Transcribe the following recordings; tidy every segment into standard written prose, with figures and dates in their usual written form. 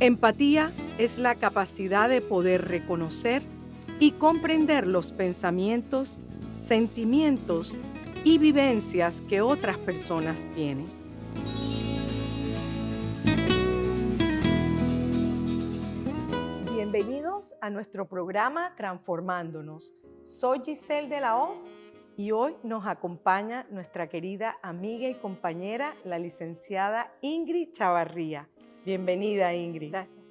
Empatía es la capacidad de poder reconocer y comprender los pensamientos, sentimientos y vivencias que otras personas tienen. Bienvenidos a nuestro programa Transformándonos. Soy Giselle de la Hoz y hoy nos acompaña nuestra querida amiga y compañera, la licenciada Ingrid Chavarría. Bienvenida, Ingrid. Gracias.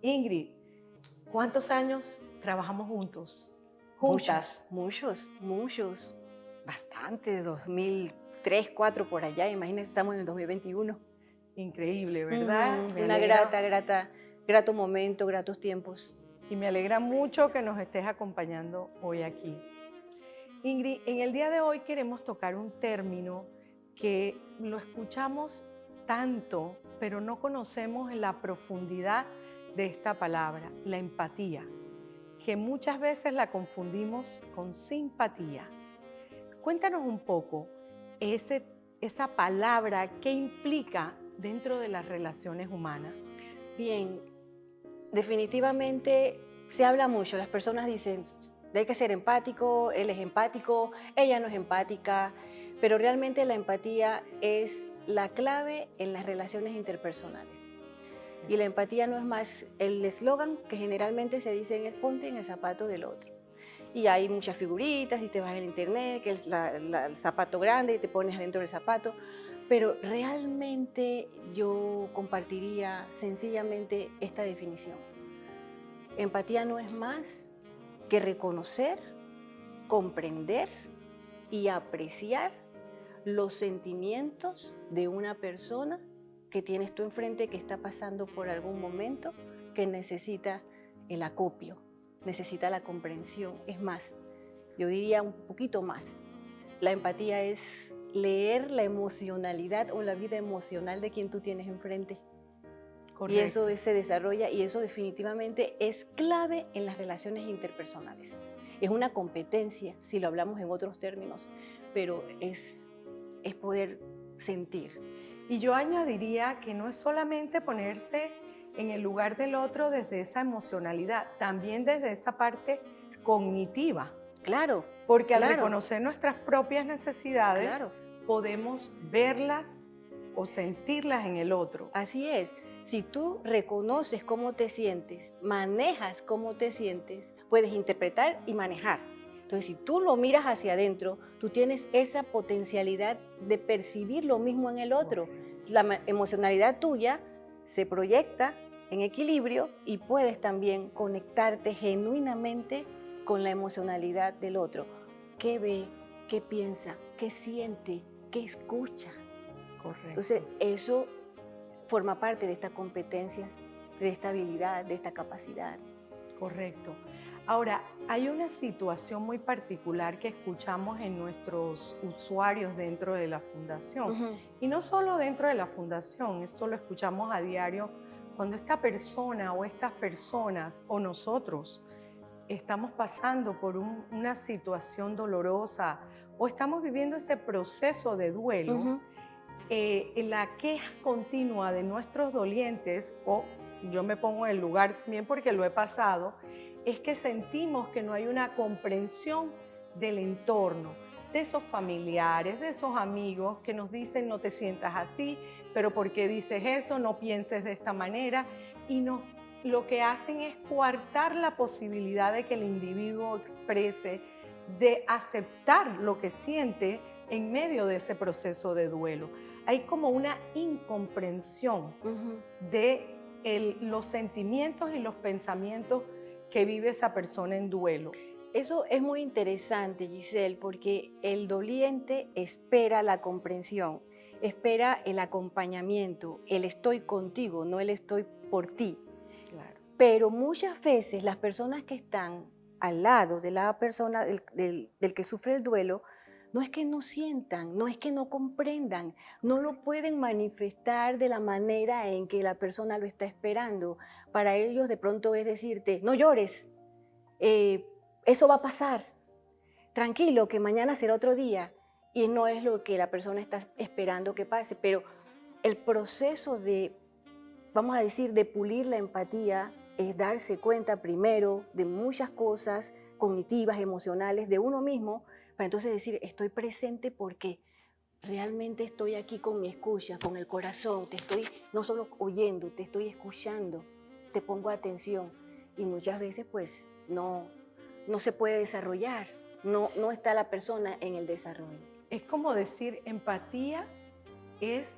Ingrid, ¿cuántos años trabajamos juntas? Muchos. Bastantes, 2003, 2004 por allá. Imagínense, estamos en el 2021. Increíble, ¿verdad? Una grato momento, gratos tiempos. Y me alegra mucho que nos estés acompañando hoy aquí. Ingrid, en el día de hoy queremos tocar un término que lo escuchamos tanto, pero no conocemos la profundidad de esta palabra, la empatía, que muchas veces la confundimos con simpatía. Cuéntanos un poco esa palabra, ¿qué implica dentro de las relaciones humanas? Bien, definitivamente se habla mucho. Las personas dicen, hay que ser empático, él es empático, ella no es empática, pero realmente la empatía es la clave en las relaciones interpersonales. Y la empatía no es más, el eslogan que generalmente se dice es ponte en el zapato del otro. Y hay muchas figuritas, y te vas al internet, que es el zapato grande y te pones dentro del zapato. Pero realmente yo compartiría sencillamente esta definición. Empatía no es más que reconocer, comprender y apreciar los sentimientos de una persona que tienes tú enfrente, que está pasando por algún momento, que necesita el acopio, necesita la comprensión. Es más, yo diría un poquito más. La empatía es leer la emocionalidad o la vida emocional de quien tú tienes enfrente. Correcto. Y eso se desarrolla, y eso definitivamente es clave en las relaciones interpersonales. Es una competencia, si lo hablamos en otros términos, pero es poder sentir. Y yo añadiría que no es solamente ponerse en el lugar del otro desde esa emocionalidad, también desde esa parte cognitiva. Claro. Porque al reconocer nuestras propias necesidades, claro, podemos verlas o sentirlas en el otro. Así es. Si tú reconoces cómo te sientes, manejas cómo te sientes, puedes interpretar y manejar. Entonces, si tú lo miras hacia adentro, tú tienes esa potencialidad de percibir lo mismo en el otro. La emocionalidad tuya se proyecta en equilibrio y puedes también conectarte genuinamente con la emocionalidad del otro. ¿Qué ve? ¿Qué piensa? ¿Qué siente? ¿Qué escucha? Correcto. Entonces, eso forma parte de esta competencia, de esta habilidad, de esta capacidad. Correcto. Ahora, hay una situación muy particular que escuchamos en nuestros usuarios dentro de la fundación. Y no solo dentro de la fundación, esto lo escuchamos a diario cuando esta persona o estas personas o nosotros estamos pasando por una situación dolorosa o estamos viviendo ese proceso de duelo. La queja continua de nuestros dolientes, o yo me pongo en el lugar también porque lo he pasado, es que sentimos que no hay una comprensión del entorno, de esos familiares, de esos amigos que nos dicen no te sientas así, pero ¿por qué dices eso? No pienses de esta manera. Y lo que hacen es coartar la posibilidad de que el individuo exprese, de aceptar lo que siente en medio de ese proceso de duelo. Hay como una incomprensión de los sentimientos y los pensamientos que vive esa persona en duelo. Eso es muy interesante, Giselle, porque el doliente espera la comprensión, espera el acompañamiento, el estoy contigo, no el estoy por ti. Claro. Pero muchas veces las personas que están al lado de la persona del que sufre el duelo, no es que no sientan, no es que no comprendan, no lo pueden manifestar de la manera en que la persona lo está esperando. Para ellos de pronto es decirte, no llores, eso va a pasar, tranquilo, que mañana será otro día. Y no es lo que la persona está esperando que pase, pero el proceso de vamos a decir, de pulir la empatía es darse cuenta primero de muchas cosas cognitivas, emocionales de uno mismo, para entonces decir, estoy presente porque realmente estoy aquí con mi escucha, con el corazón, te estoy no solo oyendo, te estoy escuchando, te pongo atención. Y muchas veces pues no se puede desarrollar, no está la persona en el desarrollo. Es como decir, empatía es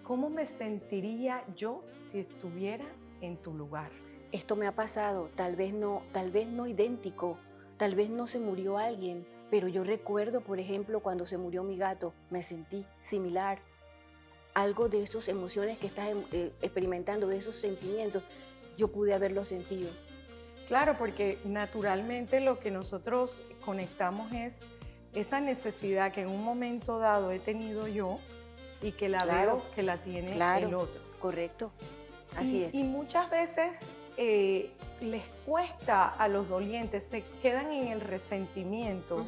cómo me sentiría yo si estuviera en tu lugar. Esto me ha pasado, tal vez no idéntico, tal vez no se murió alguien, pero yo recuerdo, por ejemplo, cuando se murió mi gato, me sentí similar. Algo de esas emociones que estás experimentando, de esos sentimientos, yo pude haberlo sentido. Claro, porque naturalmente lo que nosotros conectamos es esa necesidad que en un momento dado he tenido yo y que la veo que la tiene el otro. Correcto, así es. Y muchas veces les cuesta a los dolientes, se quedan en el resentimiento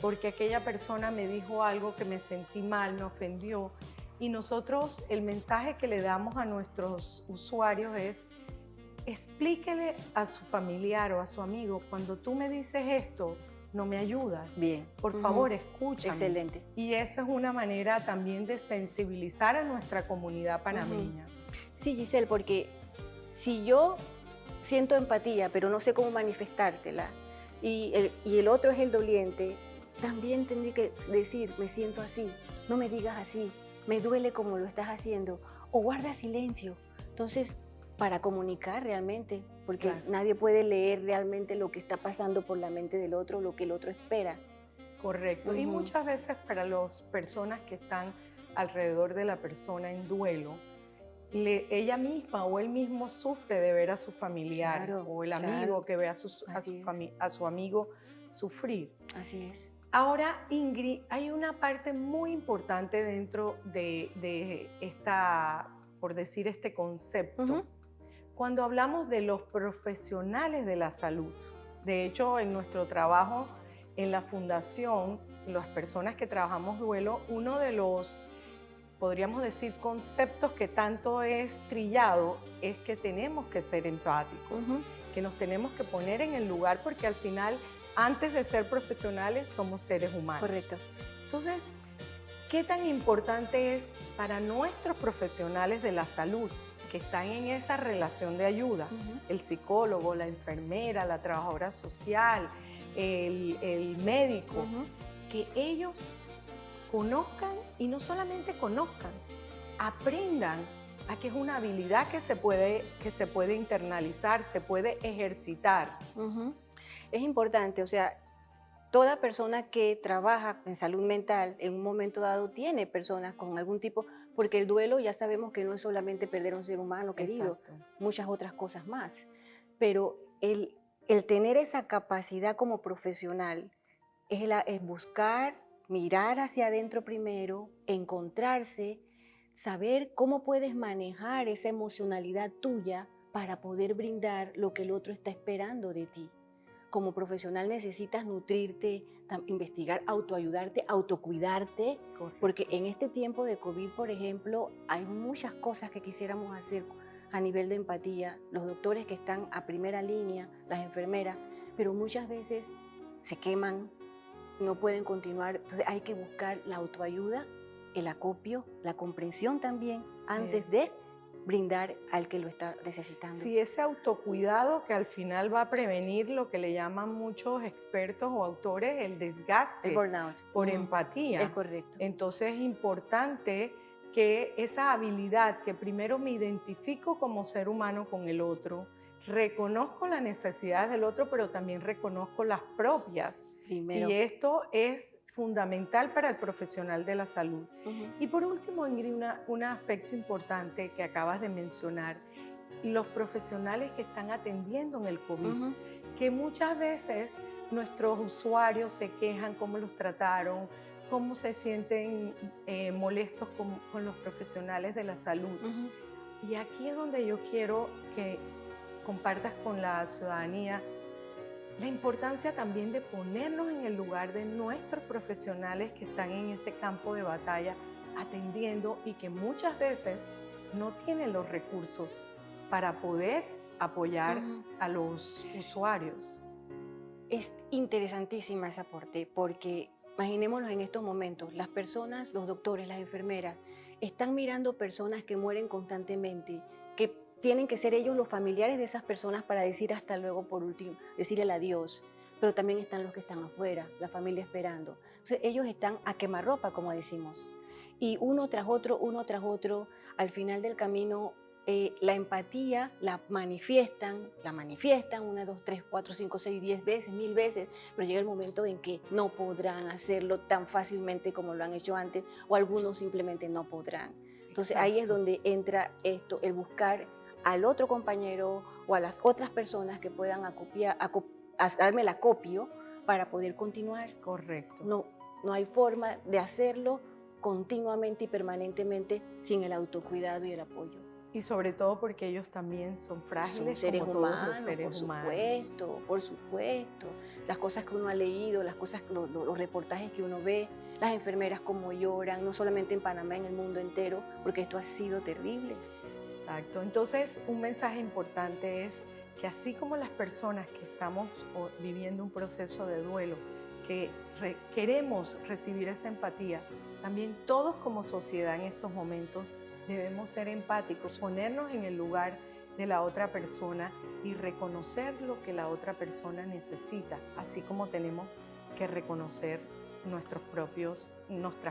porque aquella persona me dijo algo que me sentí mal, me ofendió. Y nosotros, el mensaje que le damos a nuestros usuarios es: explíquele a su familiar o a su amigo, cuando tú me dices esto, no me ayudas. Bien. Por favor, escúchame. Excelente. Y eso es una manera también de sensibilizar a nuestra comunidad panameña. Sí, Giselle, porque si yo siento empatía, pero no sé cómo manifestártela, y el otro es el doliente, también tendría que decir, me siento así, no me digas así, me duele como lo estás haciendo, o guarda silencio. Entonces, para comunicar realmente, porque nadie puede leer realmente lo que está pasando por la mente del otro, lo que el otro espera. Correcto. Y muchas veces para las personas que están alrededor de la persona en duelo, ella misma o él mismo sufre de ver a su familiar o el amigo que ve a su amigo sufrir. Así es. Ahora, Ingrid, hay una parte muy importante dentro de esta, por decir, este concepto. Cuando hablamos de los profesionales de la salud, de hecho, en nuestro trabajo en la fundación, las personas que trabajamos duelo, uno de los, podríamos decir, conceptos que tanto es trillado es que tenemos que ser empáticos, que nos tenemos que poner en el lugar, porque al final, antes de ser profesionales, somos seres humanos. Correcto. Entonces, ¿qué tan importante es para nuestros profesionales de la salud que están en esa relación de ayuda? El psicólogo, la enfermera, la trabajadora social, el médico, que ellos conozcan, y no solamente conozcan, aprendan a que es una habilidad que se puede internalizar, se puede ejercitar. Es importante, o sea, toda persona que trabaja en salud mental en un momento dado tiene personas con algún tipo, porque el duelo ya sabemos que no es solamente perder a un ser humano querido, muchas otras cosas más. Pero el tener esa capacidad como profesional es buscar, mirar hacia adentro primero, encontrarse, saber cómo puedes manejar esa emocionalidad tuya para poder brindar lo que el otro está esperando de ti. Como profesional necesitas nutrirte, investigar, autoayudarte, autocuidarte, porque en este tiempo de COVID, por ejemplo, hay muchas cosas que quisiéramos hacer a nivel de empatía, los doctores que están a primera línea, las enfermeras, pero muchas veces se queman, no pueden continuar, entonces hay que buscar la autoayuda, el acopio, la comprensión también, antes de brindar al que lo está necesitando. Sí, ese autocuidado que al final va a prevenir lo que le llaman muchos expertos o autores el desgaste, el burnout, por empatía. Es correcto. Entonces es importante que esa habilidad, que primero me identifico como ser humano con el otro, reconozco las necesidades del otro, pero también reconozco las propias. Primero. Y esto es fundamental para el profesional de la salud. Y por último, Ingrid, un aspecto importante que acabas de mencionar, los profesionales que están atendiendo en el COVID, que muchas veces nuestros usuarios se quejan cómo los trataron, cómo se sienten molestos con los profesionales de la salud. Y aquí es donde yo quiero que compartas con la ciudadanía la importancia también de ponernos en el lugar de nuestros profesionales que están en ese campo de batalla atendiendo y que muchas veces no tienen los recursos para poder apoyar Ujú. a los usuarios. Es interesantísima ese aporte porque imaginémonos en estos momentos, las personas, los doctores, las enfermeras, están mirando personas que mueren constantemente, que tienen que ser ellos los familiares de esas personas para decir hasta luego por último, decir el adiós, pero también están los que están afuera, la familia esperando. Entonces ellos están a quemarropa, como decimos, y uno tras otro, al final del camino la empatía la manifiestan 1, 2, 3, 4, 5, 6, 10 veces, 1000 veces, pero llega el momento en que no podrán hacerlo tan fácilmente como lo han hecho antes, o algunos simplemente no podrán. Entonces ahí es Exacto. donde entra esto, el buscar al otro compañero o a las otras personas que puedan darme el acopio para poder continuar. Correcto. No, no hay forma de hacerlo continuamente y permanentemente sin el autocuidado y el apoyo. Y sobre todo porque ellos también son Son frágiles seres como todos los humanos, seres por humanos. supuesto, por supuesto. Las cosas que uno ha leído, las cosas, los reportajes que uno ve, las enfermeras como lloran, no solamente en Panamá, en el mundo entero, porque esto ha sido terrible. Exacto. Entonces, un mensaje importante es que así como las personas que estamos viviendo un proceso de duelo, que queremos recibir esa empatía, también todos como sociedad en estos momentos debemos ser empáticos, ponernos en el lugar de la otra persona y reconocer lo que la otra persona necesita, así como tenemos que reconocer nuestras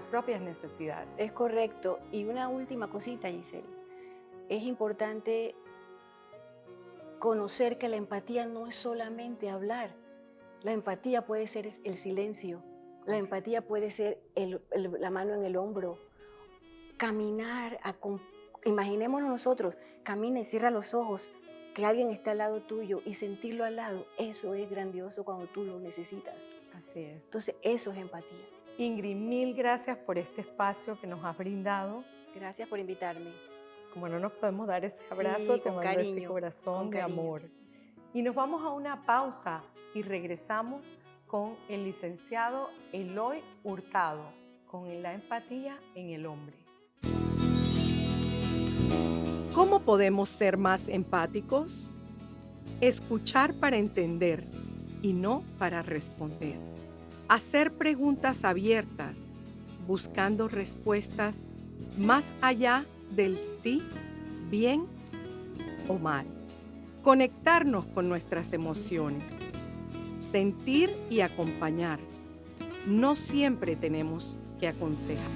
propias necesidades. Es correcto. Y una última cosita, Giselle. Es importante conocer que la empatía no es solamente hablar. La empatía puede ser el silencio. La empatía puede ser la mano en el hombro. Caminar, imaginémonos nosotros, camina y cierra los ojos, que alguien está al lado tuyo y sentirlo al lado, eso es grandioso cuando tú lo necesitas. Así es. Entonces, eso es empatía. Ingrid, mil gracias por este espacio que nos has brindado. Gracias por invitarme. Como no nos podemos dar ese abrazo, Sí, te con mando este cariño, corazón con de cariño. amor. Y nos vamos a una pausa y regresamos con el licenciado Eloy Hurtado, con la empatía en el hombre. ¿Cómo podemos ser más empáticos? Escuchar para entender y no para responder. Hacer preguntas abiertas, buscando respuestas más allá del sí, bien o mal. Conectarnos con nuestras emociones. Sentir y acompañar. No siempre tenemos que aconsejar.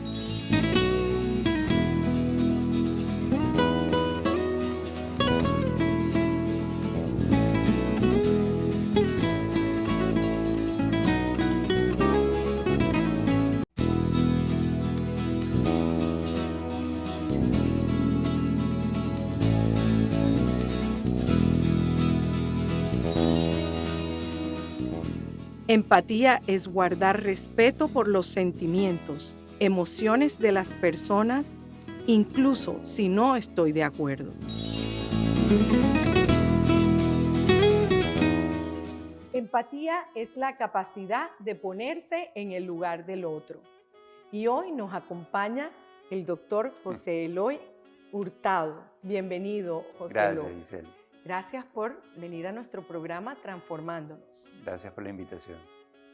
Empatía es guardar respeto por los sentimientos, emociones de las personas, incluso si no estoy de acuerdo. Empatía es la capacidad de ponerse en el lugar del otro. Y hoy nos acompaña el doctor José Eloy Hurtado. Bienvenido, José Eloy. Gracias, Giselle. Gracias por venir a nuestro programa Transformándonos. Gracias por la invitación.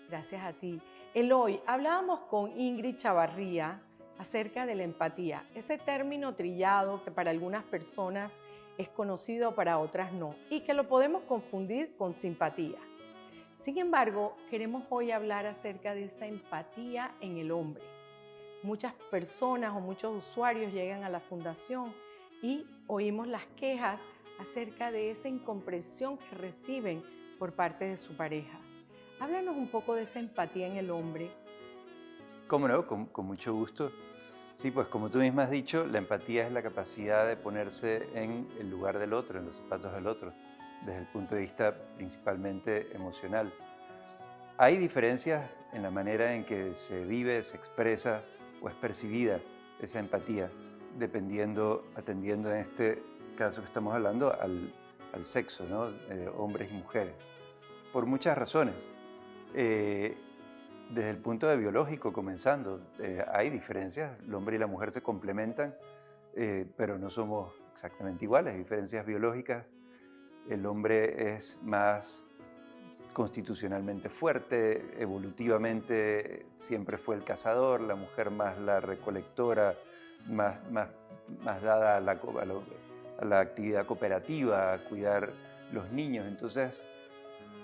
Gracias a ti. Eloy, hablábamos con Ingrid Chavarría acerca de la empatía, ese término trillado que para algunas personas es conocido, para otras no, y que lo podemos confundir con simpatía. Sin embargo, queremos hoy hablar acerca de esa empatía en el hombre. Muchas personas o muchos usuarios llegan a la fundación y oímos las quejas acerca de esa incomprensión que reciben por parte de su pareja. Háblanos un poco de esa empatía en el hombre. ¿Cómo no? Con mucho gusto. Sí, pues como tú misma has dicho, la empatía es la capacidad de ponerse en el lugar del otro, en los zapatos del otro, desde el punto de vista principalmente emocional. Hay diferencias en la manera en que se vive, se expresa o es percibida esa empatía, atendiendo en este caso que estamos hablando al sexo, ¿no? Hombres y mujeres, por muchas razones. Desde el punto de biológico, comenzando, hay diferencias, el hombre y la mujer se complementan, pero no somos exactamente iguales, diferencias biológicas. El hombre es más constitucionalmente fuerte, evolutivamente siempre fue el cazador, la mujer más la recolectora, más dada a la actividad cooperativa, a cuidar los niños. Entonces,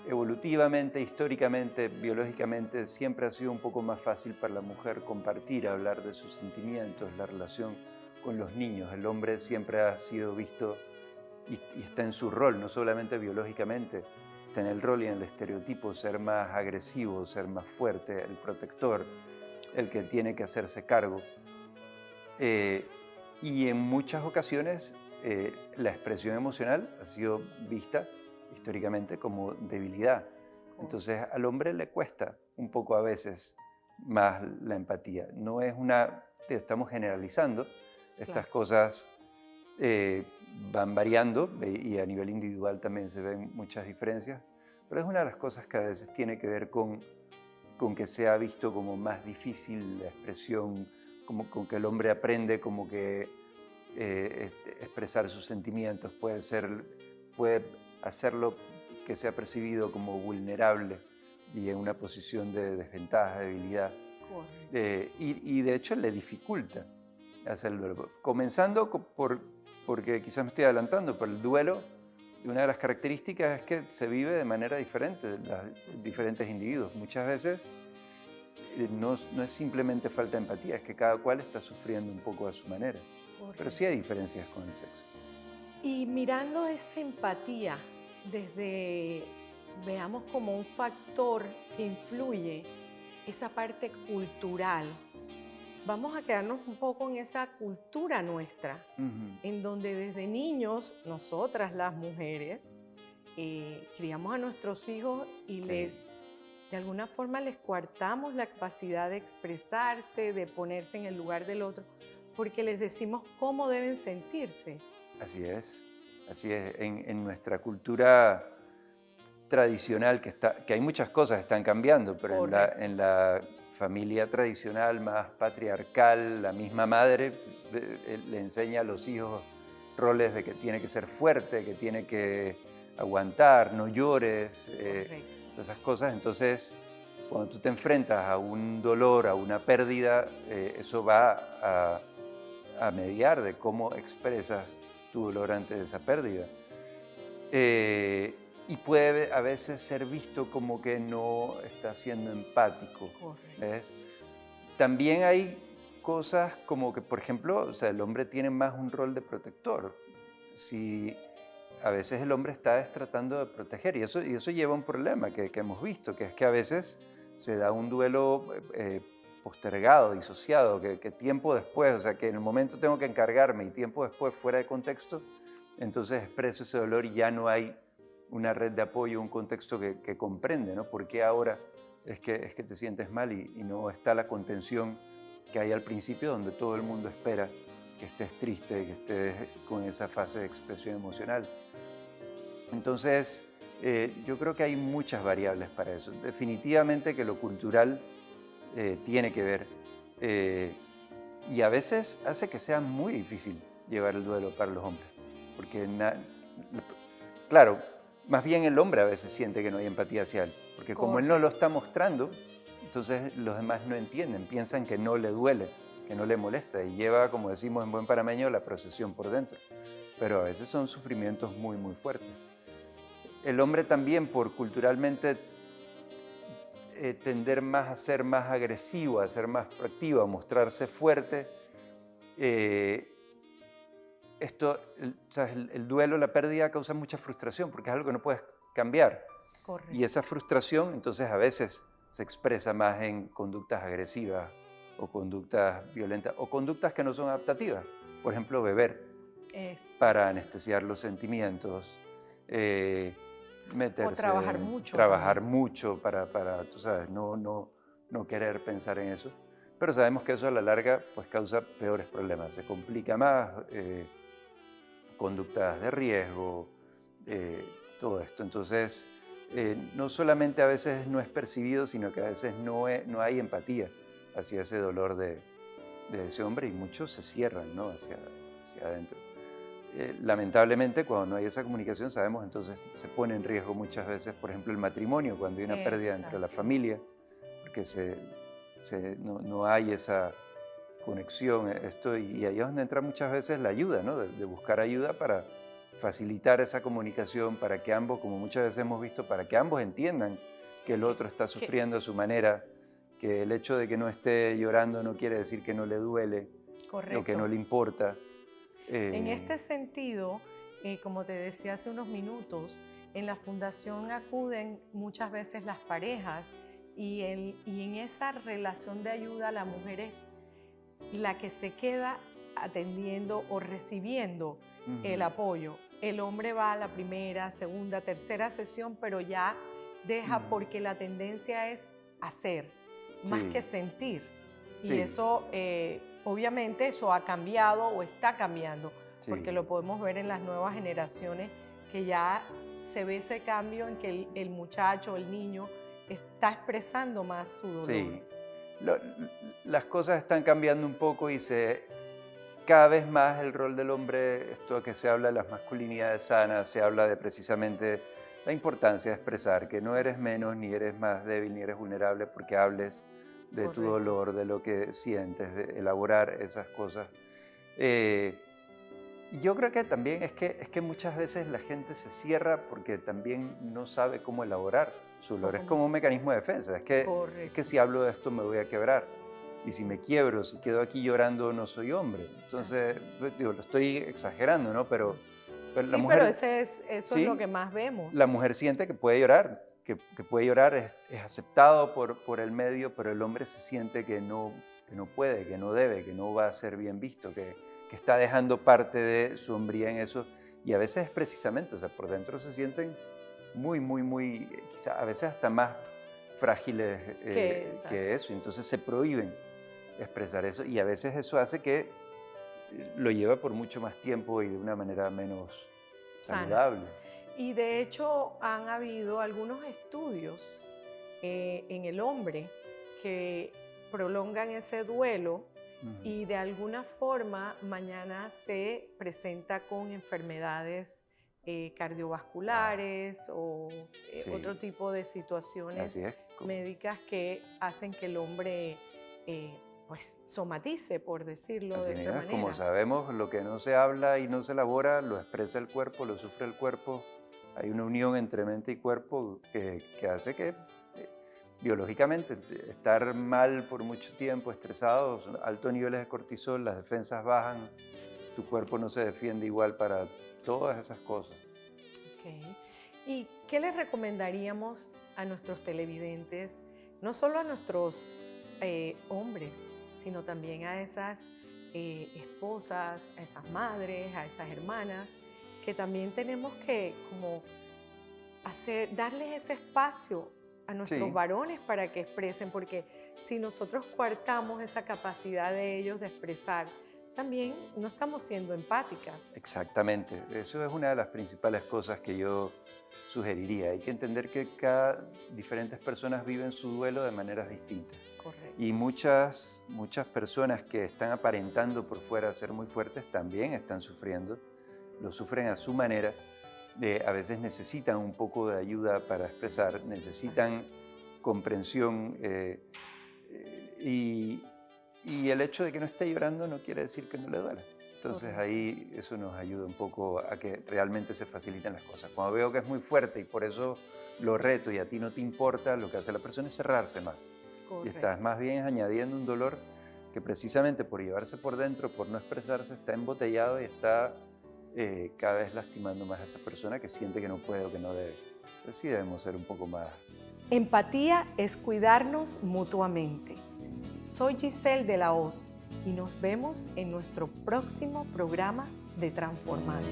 evolutivamente, históricamente, biológicamente, siempre ha sido un poco más fácil para la mujer compartir, hablar de sus sentimientos, la relación con los niños. El hombre siempre ha sido visto y está en su rol, no solamente biológicamente, está en el rol y en el estereotipo, ser más agresivo, ser más fuerte, el protector, el que tiene que hacerse cargo. Y en muchas ocasiones la expresión emocional ha sido vista históricamente como debilidad. Entonces al hombre le cuesta un poco a veces más la empatía. No es estamos generalizando, estas cosas van variando y a nivel individual también se ven muchas diferencias, pero es una de las cosas que a veces tiene que ver con que se ha visto como más difícil la expresión, con que el hombre aprende como que expresar sus sentimientos, puede hacerlo que sea percibido como vulnerable y en una posición de desventaja, debilidad. Y de hecho le dificulta hacerlo. Comenzando porque quizás me estoy adelantando, pero el duelo, una de las características es que se vive de manera diferente de los diferentes individuos. Muchas veces no es simplemente falta de empatía, es que cada cual está sufriendo un poco a su manera. Pero sí hay diferencias con el sexo. Y mirando esa empatía veamos como un factor que influye esa parte cultural, vamos a quedarnos un poco en esa cultura nuestra, en donde desde niños, nosotras las mujeres, criamos a nuestros hijos y de alguna forma les coartamos la capacidad de expresarse, de ponerse en el lugar del otro, porque les decimos cómo deben sentirse. Así es. En nuestra cultura tradicional, que hay muchas cosas que están cambiando, pero en la familia tradicional más patriarcal, la misma madre le enseña a los hijos roles de que tiene que ser fuerte, que tiene que aguantar, no llores, todas esas cosas. Entonces, cuando tú te enfrentas a un dolor, a una pérdida, eso va a mediar de cómo expresas tu dolor ante esa pérdida. Y puede a veces ser visto como que no está siendo empático. ¿Ves? También hay cosas como que, por ejemplo, o sea, el hombre tiene más un rol de protector. Si a veces el hombre está tratando de proteger, y eso lleva a un problema que hemos visto, que es que a veces se da un duelo postergado, disociado, que tiempo después, o sea, que en el momento tengo que encargarme y tiempo después, fuera de contexto, entonces expreso ese dolor y ya no hay una red de apoyo, un contexto que comprende, ¿no? ¿Por qué ahora es que te sientes mal y no está la contención que hay al principio, donde todo el mundo espera que estés triste, que estés con esa fase de expresión emocional? Entonces, yo creo que hay muchas variables para eso. Definitivamente que lo cultural tiene que ver y a veces hace que sea muy difícil llevar el duelo para los hombres, porque claro, más bien el hombre a veces siente que no hay empatía hacia él, porque como él no lo está mostrando, entonces los demás no entienden, piensan que no le duele, que no le molesta y lleva, como decimos en buen panameño, la procesión por dentro, pero a veces son sufrimientos muy, muy fuertes. El hombre también, por culturalmente tender más a ser más agresivo, a ser más proactivo, a mostrarse fuerte, el duelo, la pérdida causa mucha frustración porque es algo que no puedes cambiar. Correcto. Y esa frustración entonces a veces se expresa más en conductas agresivas o conductas violentas o conductas que no son adaptativas. Por ejemplo, beber para anestesiar los sentimientos, meterse, o trabajar mucho. Trabajar mucho para tú sabes, no querer pensar en eso. Pero sabemos que eso a la larga pues causa peores problemas, se complica más, conductas de riesgo, todo esto. Entonces, no solamente a veces no es percibido, sino que a veces no hay empatía hacia ese dolor de ese hombre y muchos se cierran, ¿no? hacia adentro. lamentablemente, cuando no hay esa comunicación, sabemos, entonces se pone en riesgo muchas veces, por ejemplo, el matrimonio, cuando hay una pérdida entre la familia, porque no hay esa conexión. Y ahí es donde entra muchas veces la ayuda, ¿no? De buscar ayuda para facilitar esa comunicación, para que ambos, como muchas veces hemos visto, para que ambos entiendan que el otro está sufriendo a su manera, que el hecho de que no esté llorando no quiere decir que no le duele, Correcto. o que no le importa. En este sentido, como te decía hace unos minutos, en la fundación acuden muchas veces las parejas y en esa relación de ayuda la mujer es la que se queda atendiendo o recibiendo el apoyo. El hombre va a la primera, segunda, tercera sesión, pero ya deja porque la tendencia es hacer, más que sentir. Y eso, obviamente, eso ha cambiado o está cambiando, porque lo podemos ver en las nuevas generaciones, que ya se ve ese cambio en que el muchacho, el niño, está expresando más su dolor. Sí, las cosas están cambiando un poco y cada vez más el rol del hombre, esto que se habla de las masculinidades sanas, se habla de precisamente la importancia de expresar que no eres menos, ni eres más débil, ni eres vulnerable porque hables de tu dolor, de lo que sientes, de elaborar esas cosas. Yo creo que también es que muchas veces la gente se cierra porque también no sabe cómo elaborar su dolor. Es como un mecanismo de defensa. Es que si hablo de esto me voy a quebrar. Y si me quiebro, si quedo aquí llorando, no soy hombre. Entonces, digo, lo estoy exagerando, ¿no? Pero la mujer, pero eso es lo que más vemos. La mujer siente que puede llorar, que puede llorar, es aceptado por el medio, pero el hombre se siente que no puede, que no debe, que no va a ser bien visto, que está dejando parte de su hombría en eso. Y a veces es precisamente, o sea, por dentro se sienten muy, quizá a veces hasta más frágiles que eso. Y entonces se prohíben expresar eso. Y a veces eso hace que lo lleva por mucho más tiempo y de una manera menos saludable. Y de hecho han habido algunos estudios en el hombre que prolongan ese duelo y de alguna forma mañana se presenta con enfermedades cardiovasculares o otro tipo de situaciones médicas que hacen que el hombre pues somatice, por decirlo de esta manera. Como sabemos, lo que no se habla y no se elabora, lo expresa el cuerpo, lo sufre el cuerpo. Hay una unión entre mente y cuerpo que hace que biológicamente estar mal por mucho tiempo, estresados, altos niveles de cortisol, las defensas bajan, tu cuerpo no se defiende igual para todas esas cosas. ¿Y qué les recomendaríamos a nuestros televidentes, no solo a nuestros hombres, sino también a esas esposas, a esas madres, a esas hermanas, que también tenemos que como darles ese espacio a nuestros varones para que expresen? Porque si nosotros coartamos esa capacidad de ellos de expresar, también no estamos siendo empáticas. Exactamente, eso es una de las principales cosas que yo sugeriría. Hay que entender que diferentes personas viven su duelo de maneras distintas. Correcto. Y muchas personas que están aparentando por fuera ser muy fuertes también están sufriendo, lo sufren a su manera. A veces necesitan un poco de ayuda para expresar, necesitan comprensión y el hecho de que no esté llorando no quiere decir que no le duela. Entonces ahí eso nos ayuda un poco a que realmente se faciliten las cosas. Cuando veo que es muy fuerte y por eso lo reto y a ti no te importa, lo que hace la persona es cerrarse más. Correcto. Y estás más bien añadiendo un dolor que precisamente por llevarse por dentro, por no expresarse, está embotellado y está cada vez lastimando más a esa persona que siente que no puede o que no debe. Entonces sí debemos ser un poco más. Empatía es cuidarnos mutuamente. Soy Giselle de la Hoz y nos vemos en nuestro próximo programa de Transformando.